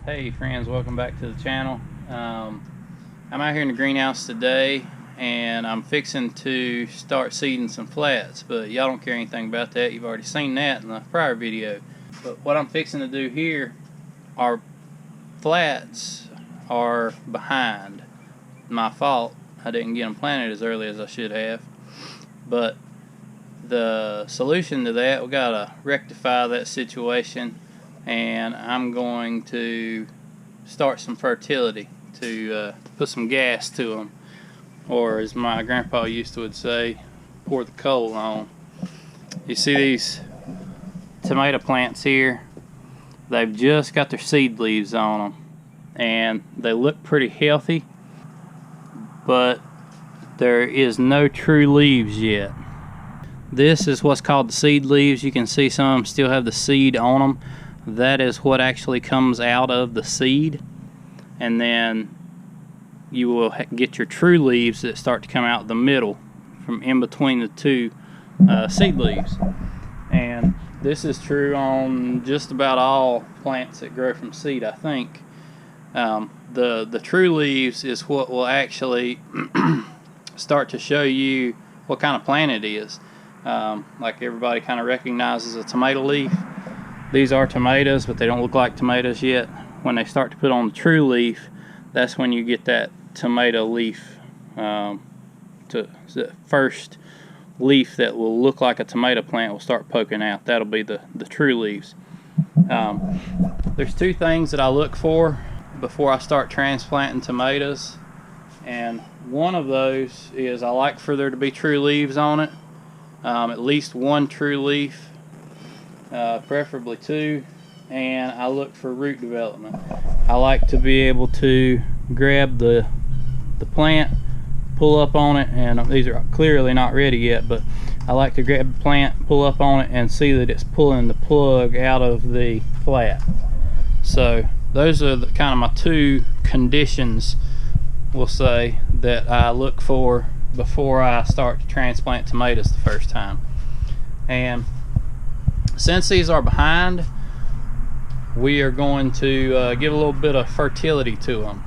Hey friends, welcome back to the channel. I'm out here in the greenhouse today and I'm fixing to start seeding some flats, but y'all don't care anything about that. You've already seen that in the prior video. But what I'm fixing to do here, our flats are behind. My fault, I didn't get them planted as early as I should have. But the solution to that, we gotta rectify that situation, and I'm going to start some fertility to put some gas to them, or as my grandpa used to would say, pour the coal on. You see these tomato plants here? They've just got their seed leaves on them and they look pretty healthy, but there is no true leaves yet. This is what's called the seed leaves. You can see some of them still have the seed on them. That is what actually comes out of the seed, and then you will get your true leaves that start to come out the middle from in between the two seed leaves. And this is true on just about all plants that grow from seed, I think. The true leaves is what will actually start to show you what kind of plant it is. Like everybody kind of recognizes a tomato leaf. These are tomatoes, but they don't look like tomatoes yet. When they start to put on the true leaf, that's when you get that tomato leaf. The first leaf that will look like a tomato plant will start poking out. That'll be the true leaves. There's two things that I look for before I start transplanting tomatoes, and one of those is I like for there to be true leaves on it. At least one true leaf, preferably two, and I look for root development. I like to be able to grab the plant, pull up on it, and these are clearly not ready yet, but I like to grab the plant, pull up on it, and see that it's pulling the plug out of the flat. So those are kind of my two conditions, we'll say, that I look for before I start to transplant tomatoes the first time. And since these are behind, we are going to give a little bit of fertility to them.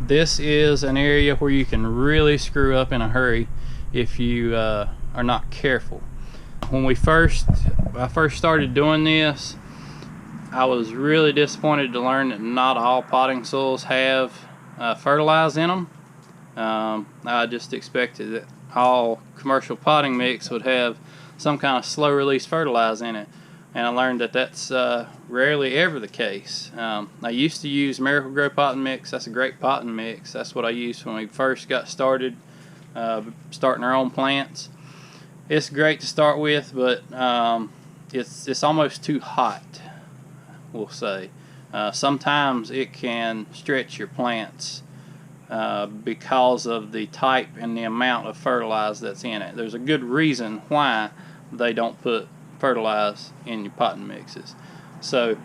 This is an area where you can really screw up in a hurry if you are not careful. When I first started doing this, I was really disappointed to learn that not all potting soils have fertilize in them. I just expected that all commercial potting mix would have some kind of slow release fertilizer in it, and I learned that that's rarely ever the case. I used to use Miracle-Gro potting mix. That's a great potting mix. That's what I used when we first got started starting our own plants. It's great to start with, but it's almost too hot, we'll say. Sometimes it can stretch your plants because of the type and the amount of fertilizer that's in it. There's a good reason why they don't put fertilizer in your potting mixes. So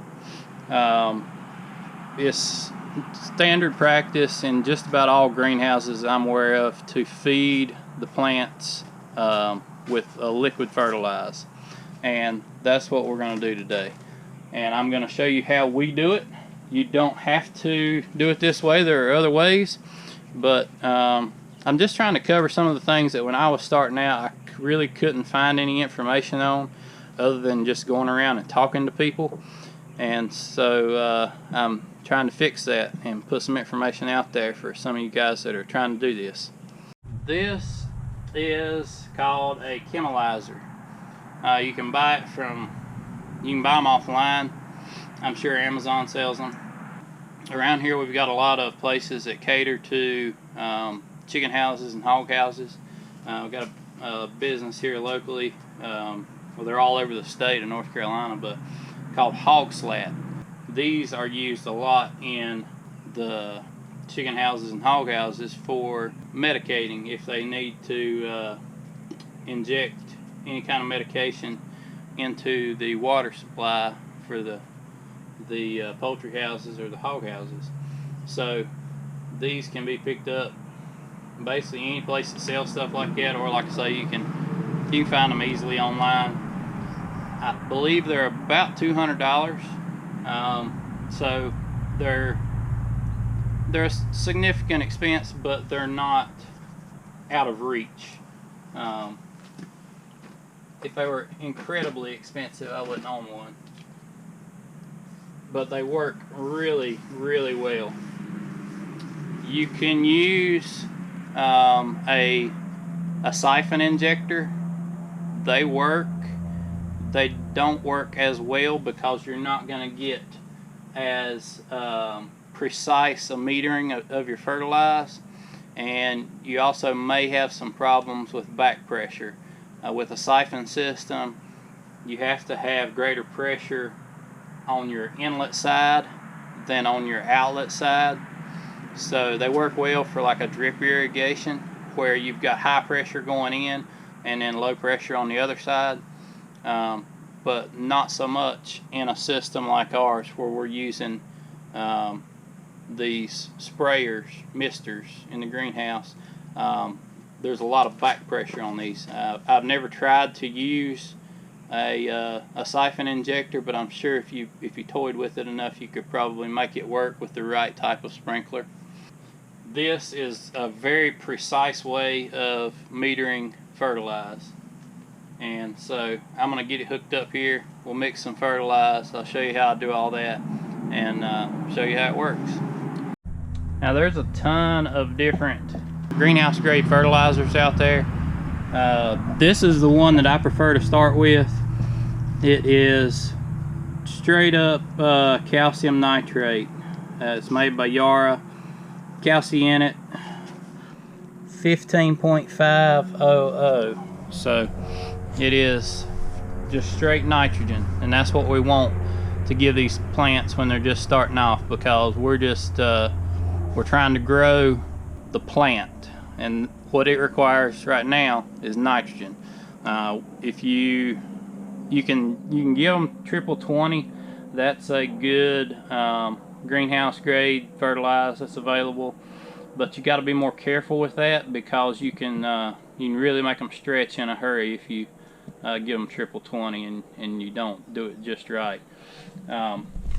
it's standard practice in just about all greenhouses I'm aware of to feed the plants with a liquid fertilizer, and that's what we're going to do today. And I'm going to show you how we do it. You don't have to do it this way. There are other ways, but I'm just trying to cover some of the things that when I was starting out I really couldn't find any information on, other than just going around and talking to people. And so I'm trying to fix that and put some information out there for some of you guys that are trying to do this. This is called a Kinalizer. You can buy them offline. I'm sure Amazon sells them. Around here we've got a lot of places that cater to chicken houses and hog houses. We've got a business here locally, well, they're all over the state of North Carolina, but called Hog Slat. These are used a lot in the chicken houses and hog houses for medicating if they need to inject any kind of medication into the water supply for the poultry houses or the hog houses. So these can be picked up basically any place that sells stuff like that, or like I say, you can find them easily online. I believe they're about $200. So they're a significant expense, but they're not out of reach. If they were incredibly expensive, I wouldn't own one. But they work really, really well. You can use a siphon injector. They work. They don't work as well because you're not going to get as precise a metering of your fertilizer, and you also may have some problems with back pressure. With a siphon system, you have to have greater pressure on your inlet side than on your outlet side. So they work well for like a drip irrigation where you've got high pressure going in and then low pressure on the other side, but not so much in a system like ours where we're using these sprayers, misters in the greenhouse. There's a lot of back pressure on these. I've never tried to use a siphon injector, but I'm sure if you toyed with it enough, you could probably make it work with the right type of sprinkler. This is a very precise way of metering fertilizer, and so I'm going to get it hooked up here. We'll mix some fertilizer. I'll show you how I do all that and show you how it works. Now there's a ton of different greenhouse grade fertilizers out there. This is the one that I prefer to start with. It is straight up calcium nitrate. It's made by Yara. Calcium in it 15.500. So it is just straight nitrogen, and that's what we want to give these plants when they're just starting off, because we're just we're trying to grow the plant, and what it requires right now is nitrogen. If you can give them triple 20, that's a good greenhouse grade fertilizer that's available, but you got to be more careful with that, because you can really make them stretch in a hurry if you give them triple 20 and you don't do it just right.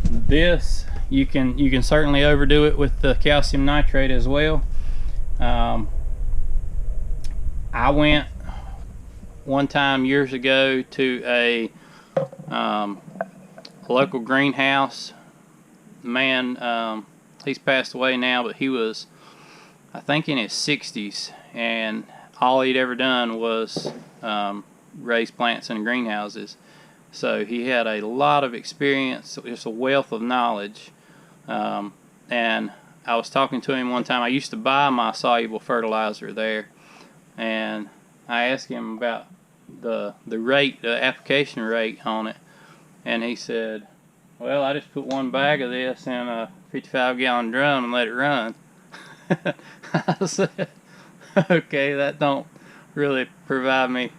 This you can certainly overdo it with the calcium nitrate as well. I went one time years ago to a local greenhouse. Man, he's passed away now, but he was, I think, in his 60s, and all he'd ever done was raise plants in greenhouses. So he had a lot of experience, just a wealth of knowledge. And I was talking to him one time. I used to buy my soluble fertilizer there, and I asked him about the rate, the application rate on it, and he said, well, I just put one bag of this in a 55-gallon drum and let it run. I said, okay, that don't really provide me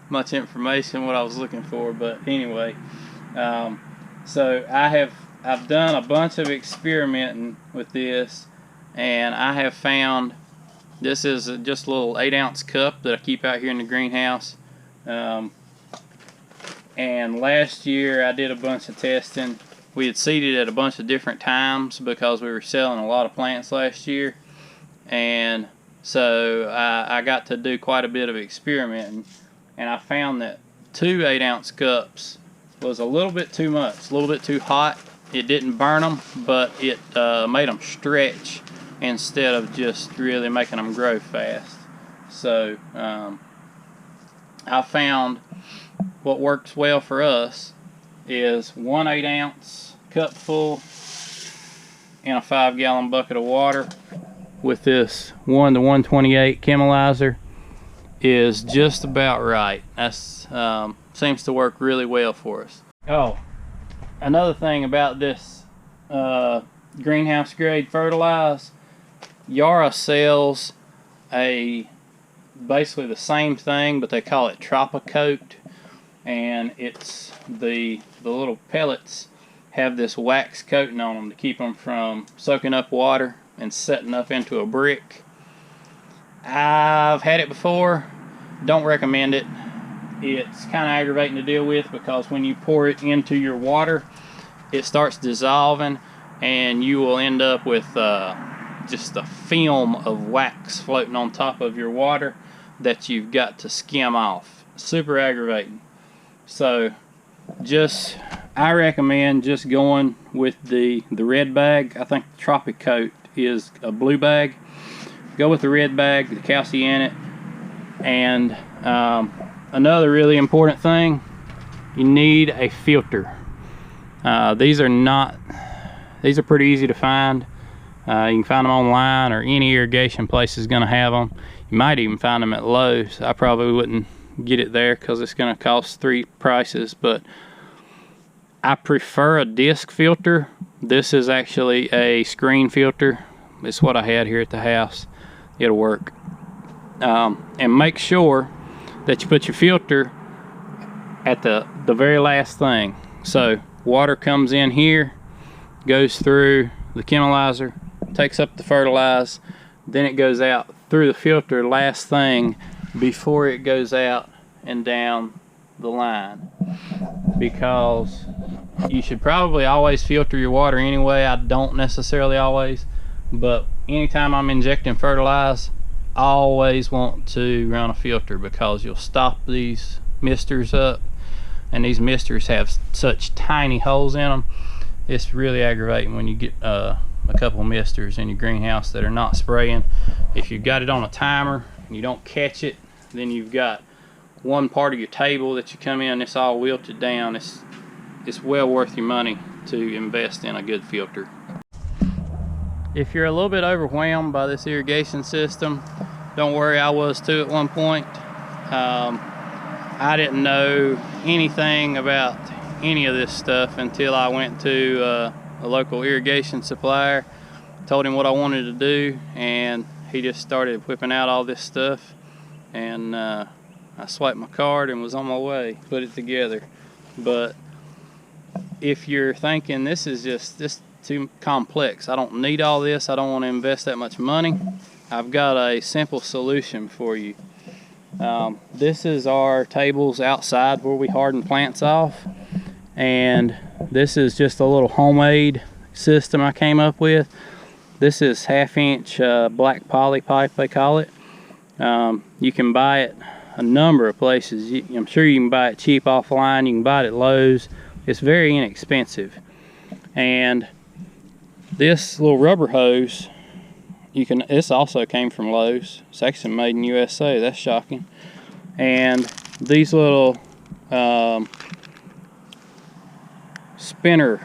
much information what I was looking for, but anyway, so I've done a bunch of experimenting with this, and I have found this is just a little 8-ounce cup that I keep out here in the greenhouse. And last year I did a bunch of testing. We had seeded at a bunch of different times because we were selling a lot of plants last year, and so I got to do quite a bit of experimenting, and I found that 2 8-ounce cups was a little bit too much, a little bit too hot. It didn't burn them, but it made them stretch instead of just really making them grow fast. So I found what works well for us is 1 8-ounce cup full in a 5-gallon bucket of water with this 1 to 128 Kinalizer is just about right. That's seems to work really well for us. Oh, another thing about this greenhouse grade fertilizer, Yara sells basically the same thing, but they call it Tropicoat, and it's the little pellets have this wax coating on them to keep them from soaking up water and setting up into a brick. I've had it before, don't recommend it. It's kind of aggravating to deal with because when you pour it into your water, it starts dissolving, and you will end up with just a film of wax floating on top of your water that you've got to skim off. Super aggravating. So I recommend just going with the red bag. I think the Tropic Coat is a blue bag. Go with the red bag, the calcium in it. And another really important thing, you need a filter. These are pretty easy to find. You can find them online, or any irrigation place is going to have them. You might even find them at Lowe's. I probably wouldn't get it there because it's going to cost 3 prices, but I prefer a disc filter. This is actually a screen filter. It's what I had here at the house. It'll work. And make sure that you put your filter at the very last thing. So water comes in here, goes through the Kinalizer, takes up the fertilizer, then it goes out through the filter last thing before it goes out and down the line. Because you should probably always filter your water anyway. I don't necessarily always, but anytime I'm injecting fertilizer, I always want to run a filter, because you'll stop these misters up, and these misters have such tiny holes in them. It's really aggravating when you get a couple of misters in your greenhouse that are not spraying. If you've got it on a timer and you don't catch it, then you've got one part of your table that you come in, it's all wilted down. It's well worth your money to invest in a good filter. If you're a little bit overwhelmed by this irrigation system, don't worry, I was too at one point. I didn't know anything about any of this stuff until I went to a local irrigation supplier, told him what I wanted to do, and he just started whipping out all this stuff, and I swiped my card and was on my way, put it together. But if you're thinking this is just too complex, I don't need all this, I don't want to invest that much money, I've got a simple solution for you. This is our tables outside where we harden plants off, and this is just a little homemade system I came up with. This is 1/2-inch black poly pipe, they call it. You can buy it a number of places. I'm sure you can buy it cheap offline. You can buy it at Lowe's. It's very inexpensive. And this little rubber hose, this also came from Lowe's. It's actually made in USA. That's shocking. And these little spinner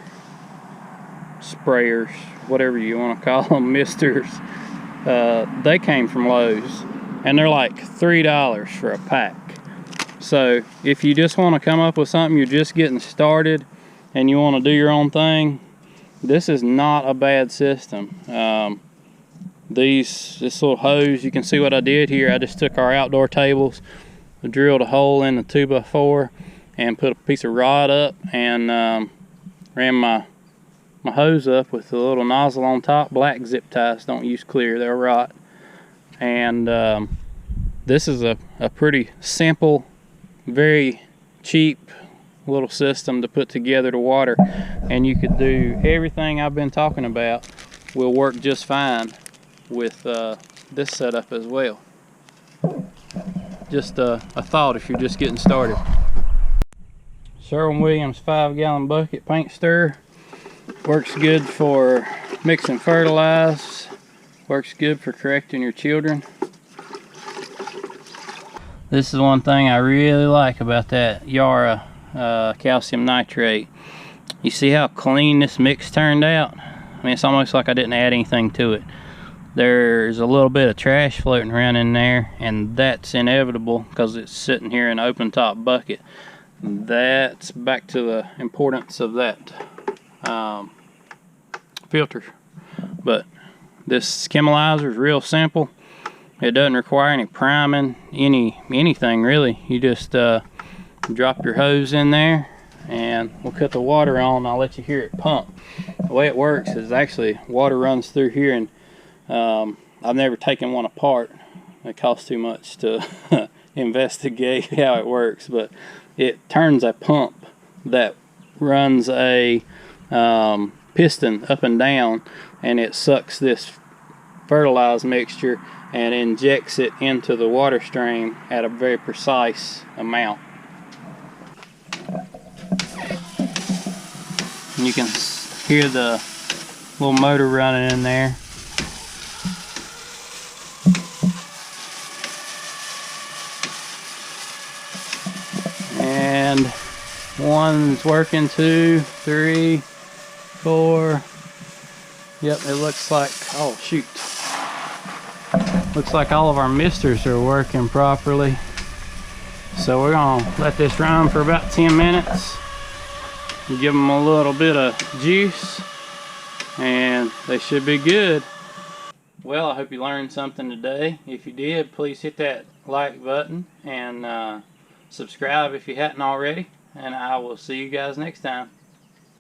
sprayers, whatever you want to call them, misters, they came from Lowe's, and they're like $3 for a pack. So if you just want to come up with something, you're just getting started and you want to do your own thing, this is not a bad system. This little hose, you can see what I did here. I just took our outdoor tables, drilled a hole in the 2x4, and put a piece of rod up, and ran my hose up with a little nozzle on top. Black zip ties, don't use clear, they'll rot. And this is a pretty simple, very cheap little system to put together to water, and you could do everything I've been talking about will work just fine with this setup as well. Just a thought if you're just getting started. Sherwin-Williams 5-gallon bucket paint stirrer. Works good for mixing fertilizer. Works good for correcting your children. This is one thing I really like about that Yara calcium nitrate. You see how clean this mix turned out? I mean, it's almost like I didn't add anything to it. There's a little bit of trash floating around in there, and that's inevitable because it's sitting here in an open top bucket. That's back to the importance of that filter. But this Kinalizer is real simple. It doesn't require any priming, anything really. You just drop your hose in there, and we'll cut the water on. I'll let you hear it pump. The way it works is actually water runs through here, and I've never taken one apart. It costs too much to investigate how it works, but it turns a pump that runs a piston up and down, and it sucks this fertilized mixture and injects it into the water stream at a very precise amount. And you can hear the little motor running in there. And one's working, 2, 3, 4. Yep, it looks like, oh shoot. Looks like all of our misters are working properly. So we're gonna let this run for about 10 minutes. Give them a little bit of juice and they should be good. Well, I hope you learned something today. If you did, please hit that like button and subscribe if you hadn't already. And I will see you guys next time.